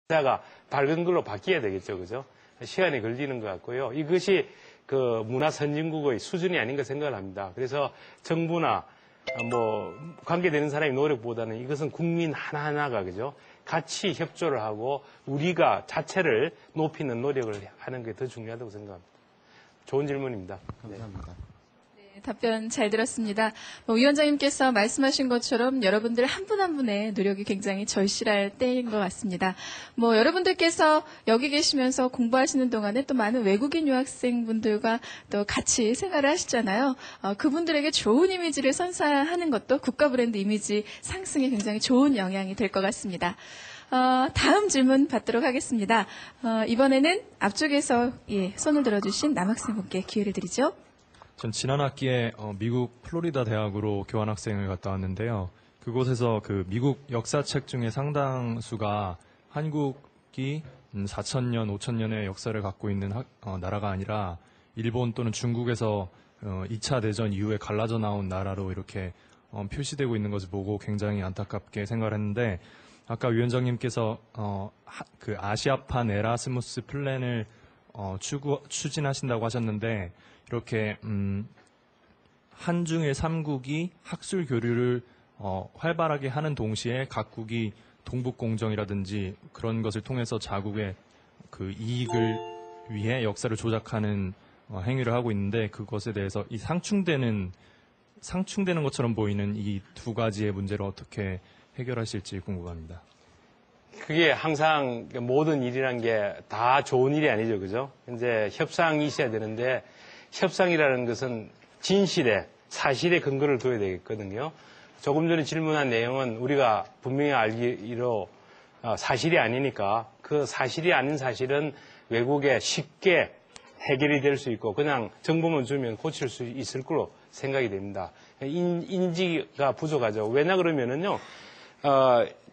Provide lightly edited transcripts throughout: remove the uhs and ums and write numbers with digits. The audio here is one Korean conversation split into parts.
가 밝은 걸로 바뀌어야 되겠죠, 그죠? 시간이 걸리는 것 같고요. 이것이 그 문화 선진국의 수준이 아닌가 생각을 합니다. 그래서 정부나 뭐 관계되는 사람의 노력보다는 이것은 국민 하나하나가 그죠? 같이 협조를 하고 우리가 자체를 높이는 노력을 하는 게 더 중요하다고 생각합니다. 좋은 질문입니다. 감사합니다. 네, 답변 잘 들었습니다. 위원장님께서 말씀하신 것처럼 여러분들 한 분 한 분의 노력이 굉장히 절실할 때인 것 같습니다. 여러분들께서 여기 계시면서 공부하시는 동안에 또 많은 외국인 유학생분들과 또 같이 생활을 하시잖아요. 그분들에게 좋은 이미지를 선사하는 것도 국가 브랜드 이미지 상승에 굉장히 좋은 영향이 될 것 같습니다. 다음 질문 받도록 하겠습니다. 이번에는 앞쪽에서 손을 들어주신 남학생분께 기회를 드리죠. 전 지난 학기에 미국 플로리다 대학으로 교환학생을 갔다 왔는데요. 그곳에서 그 미국 역사책 중에 상당수가 한국이 4,000년, 5,000년의 역사를 갖고 있는 나라가 아니라 일본 또는 중국에서 2차 대전 이후에 갈라져 나온 나라로 이렇게 표시되고 있는 것을 보고 굉장히 안타깝게 생각을 했는데 아까 위원장님께서 그 아시아판 에라스무스 플랜을 추진하신다고 하셨는데 이렇게 한중일 3국이 학술 교류를 활발하게 하는 동시에 각국이 동북공정이라든지 그런 것을 통해서 자국의 그 이익을 위해 역사를 조작하는 행위를 하고 있는데 그것에 대해서 이 상충되는 것처럼 보이는 이 두 가지의 문제를 어떻게 해결하실지 궁금합니다. 그게 항상 모든 일이란 게 다 좋은 일이 아니죠, 그죠? 이제 협상이 있어야 되는데 협상이라는 것은 진실에, 사실에 근거를 둬야 되겠거든요. 조금 전에 질문한 내용은 우리가 분명히 알기로 사실이 아니니까 그 사실이 아닌 사실은 외국에 쉽게 해결이 될 수 있고 그냥 정보만 주면 고칠 수 있을 거로 생각이 됩니다. 인지가 부족하죠. 왜냐 그러면은요,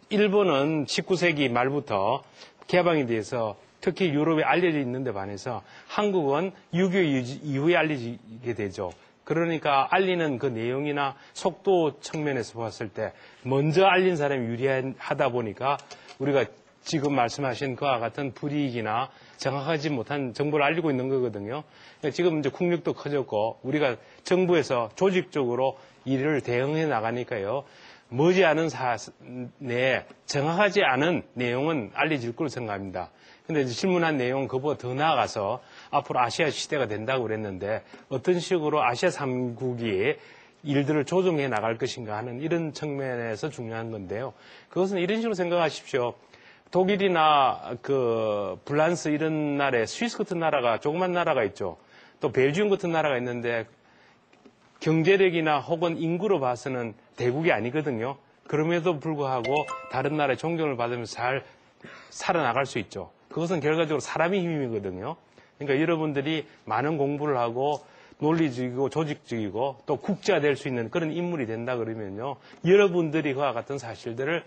일본은 19세기 말부터 개방에 대해서 특히 유럽에 알려져 있는데 반해서 한국은 6.25 이후에 알려지게 되죠. 그러니까 알리는 그 내용이나 속도 측면에서 봤을 때 먼저 알린 사람이 유리하다 보니까 우리가 지금 말씀하신 그와 같은 불이익이나 정확하지 못한 정보를 알리고 있는 거거든요. 지금 이제 국력도 커졌고 우리가 정부에서 조직적으로 이를 대응해 나가니까요. 머지않은 내에 정확하지 않은 내용은 알려질 거로 생각합니다. 근데 이제 질문한 내용은 그보다 더 나아가서 앞으로 아시아 시대가 된다고 그랬는데 어떤 식으로 아시아 3국이 일들을 조정해 나갈 것인가 하는 이런 측면에서 중요한 건데요. 그것은 이런 식으로 생각하십시오. 독일이나 그 프랑스 이런 나라에 스위스 같은 나라가 조그만 나라가 있죠. 또 벨기움 같은 나라가 있는데 경제력이나 혹은 인구로 봐서는 대국이 아니거든요. 그럼에도 불구하고 다른 나라의 존경을 받으면서 잘 살아나갈 수 있죠. 그것은 결과적으로 사람의 힘이거든요. 그러니까 여러분들이 많은 공부를 하고 논리적이고 조직적이고 또 국제화될 수 있는 그런 인물이 된다 그러면요. 여러분들이 그와 같은 사실들을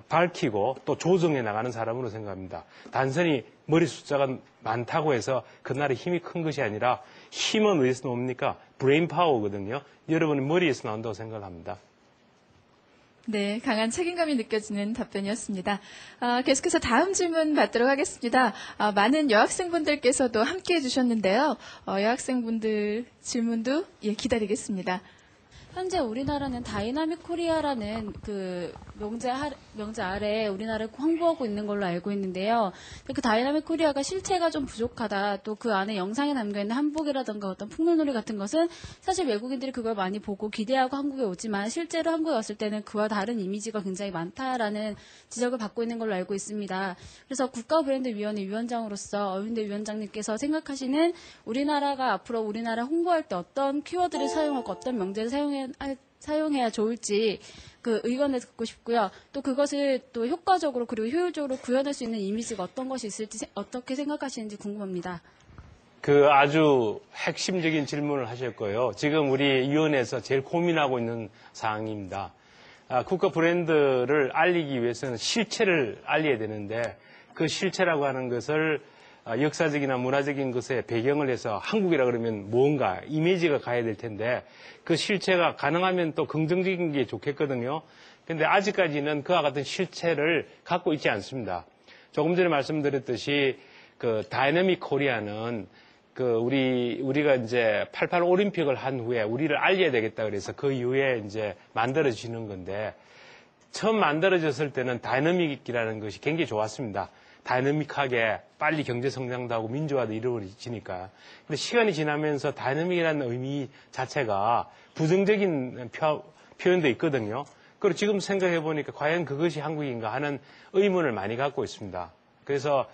밝히고 또 조정해 나가는 사람으로 생각합니다. 단순히 머리 숫자가 많다고 해서 그날의 힘이 큰 것이 아니라 힘은 어디서 나옵니까? 브레인 파워거든요. 여러분의 머리에서 나온다고 생각을 합니다. 네, 강한 책임감이 느껴지는 답변이었습니다. 계속해서 다음 질문 받도록 하겠습니다. 많은 여학생분들께서도 함께해 주셨는데요. 여학생분들 질문도 기다리겠습니다. 현재 우리나라는 다이나믹 코리아라는 그 명제 아래 우리나라를 홍보하고 있는 걸로 알고 있는데요. 그 다이나믹 코리아가 실체가 좀 부족하다. 또 그 안에 영상에 담겨있는 한복이라든가 어떤 풍물놀이 같은 것은 사실 외국인들이 그걸 많이 보고 기대하고 한국에 오지만 실제로 한국에 왔을 때는 그와 다른 이미지가 굉장히 많다라는 지적을 받고 있는 걸로 알고 있습니다. 그래서 국가브랜드위원회 위원장으로서 어윤대 위원장님께서 생각하시는 우리나라가 앞으로 우리나라 홍보할 때 어떤 키워드를 사용하고 어떤 명제를 사용해야 좋을지 그 의견을 듣고 싶고요. 또 그것을 또 효과적으로 그리고 효율적으로 구현할 수 있는 이미지가 어떤 것이 있을지 어떻게 생각하시는지 궁금합니다. 그 아주 핵심적인 질문을 하셨고요. 지금 우리 위원회에서 제일 고민하고 있는 사항입니다. 국가 브랜드를 알리기 위해서는 실체를 알려야 되는데 그 실체라고 하는 것을 역사적이나 문화적인 것에 배경을 해서 한국이라 그러면 뭔가 이미지가 가야 될 텐데 그 실체가 가능하면 또 긍정적인 게 좋겠거든요. 근데 아직까지는 그와 같은 실체를 갖고 있지 않습니다. 조금 전에 말씀드렸듯이 그 다이내믹 코리아는 그 우리가 이제 88 올림픽을 한 후에 우리를 알려야 되겠다 그래서 그 이후에 이제 만들어지는 건데 처음 만들어졌을 때는 다이내믹이라는 것이 굉장히 좋았습니다. 다이내믹하게 빨리 경제 성장도 하고 민주화도 이루어지니까. 근데 시간이 지나면서 다이내믹이라는 의미 자체가 부정적인 표현도 있거든요. 그리고 지금 생각해 보니까 과연 그것이 한국인가 하는 의문을 많이 갖고 있습니다. 그래서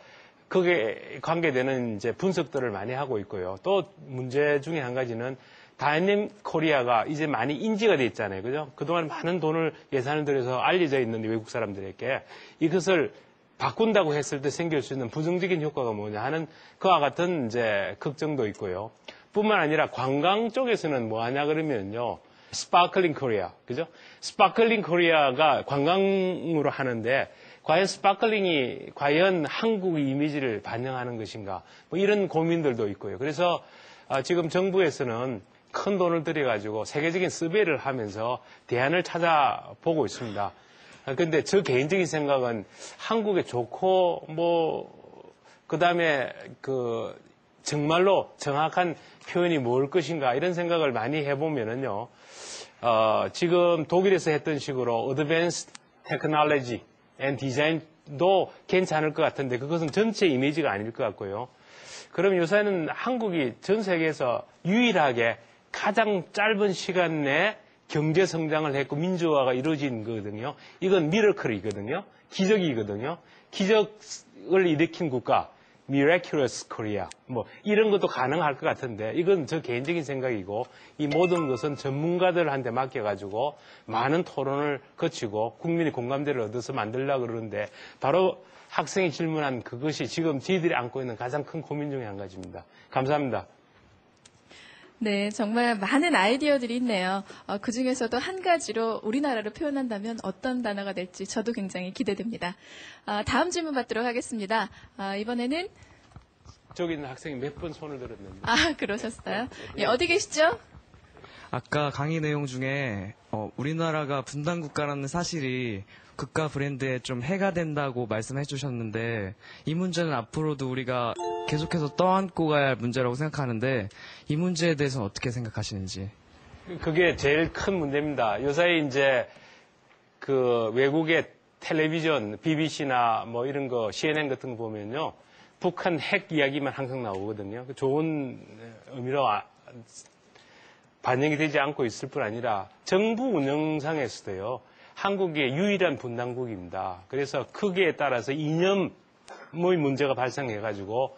그게 관계되는 이제 분석들을 많이 하고 있고요. 또 문제 중에 한 가지는 다이내믹 코리아가 이제 많이 인지가 돼 있잖아요. 그죠? 그동안 많은 돈을 예산을 들여서 알려져 있는 외국 사람들에게 이것을 바꾼다고 했을 때 생길 수 있는 부정적인 효과가 뭐냐 하는 그와 같은 이제 걱정도 있고요. 뿐만 아니라 관광 쪽에서는 뭐 하냐 그러면요. 스파클링 코리아. 그죠? 스파클링 코리아가 관광으로 하는데 과연 스파클링이 과연 한국의 이미지를 반영하는 것인가 뭐 이런 고민들도 있고요. 그래서 지금 정부에서는 큰 돈을 들여가지고 세계적인 서베이를 하면서 대안을 찾아보고 있습니다. 근데 저 개인적인 생각은 한국에 좋고 그다음에 정말로 정확한 표현이 뭘 것인가 이런 생각을 많이 해보면은요. 지금 독일에서 했던 식으로 Advanced Technology and Design도 괜찮을 것 같은데 그것은 전체 이미지가 아닐 것 같고요. 그럼 요새는 한국이 전 세계에서 유일하게 가장 짧은 시간 내에 경제 성장을 했고 민주화가 이루어진 거거든요. 이건 미러클이거든요. 기적이거든요. 기적을 일으킨 국가, Miraculous Korea. 뭐 이런 것도 가능할 것 같은데 이건 저 개인적인 생각이고 이 모든 것은 전문가들한테 맡겨가지고 많은 토론을 거치고 국민의 공감대를 얻어서 만들려고 그러는데 바로 학생이 질문한 그것이 지금 저희들이 안고 있는 가장 큰 고민 중에 한 가지입니다. 감사합니다. 네, 정말 많은 아이디어들이 있네요. 그중에서도 한 가지로 우리나라로 표현한다면 어떤 단어가 될지 저도 굉장히 기대됩니다. 다음 질문 받도록 하겠습니다. 이번에는 저기 있는 학생이 몇 번 손을 들었는데. 그러셨어요? 예, 어디 계시죠? 아까 강의 내용 중에 우리나라가 분단 국가라는 사실이 국가 브랜드에 좀 해가 된다고 말씀해 주셨는데 이 문제는 앞으로도 우리가 계속해서 떠안고 가야 할 문제라고 생각하는데 이 문제에 대해서는 어떻게 생각하시는지. 그게 제일 큰 문제입니다. 요새 이제 그 외국의 텔레비전, BBC나 뭐 이런 거 CNN 같은 거 보면요. 북한 핵 이야기만 항상 나오거든요. 좋은 의미로 반영이 되지 않고 있을 뿐 아니라 정부 운영상에서도요. 한국의 유일한 분단국입니다. 그래서 크기에 따라서 이념의 문제가 발생해가지고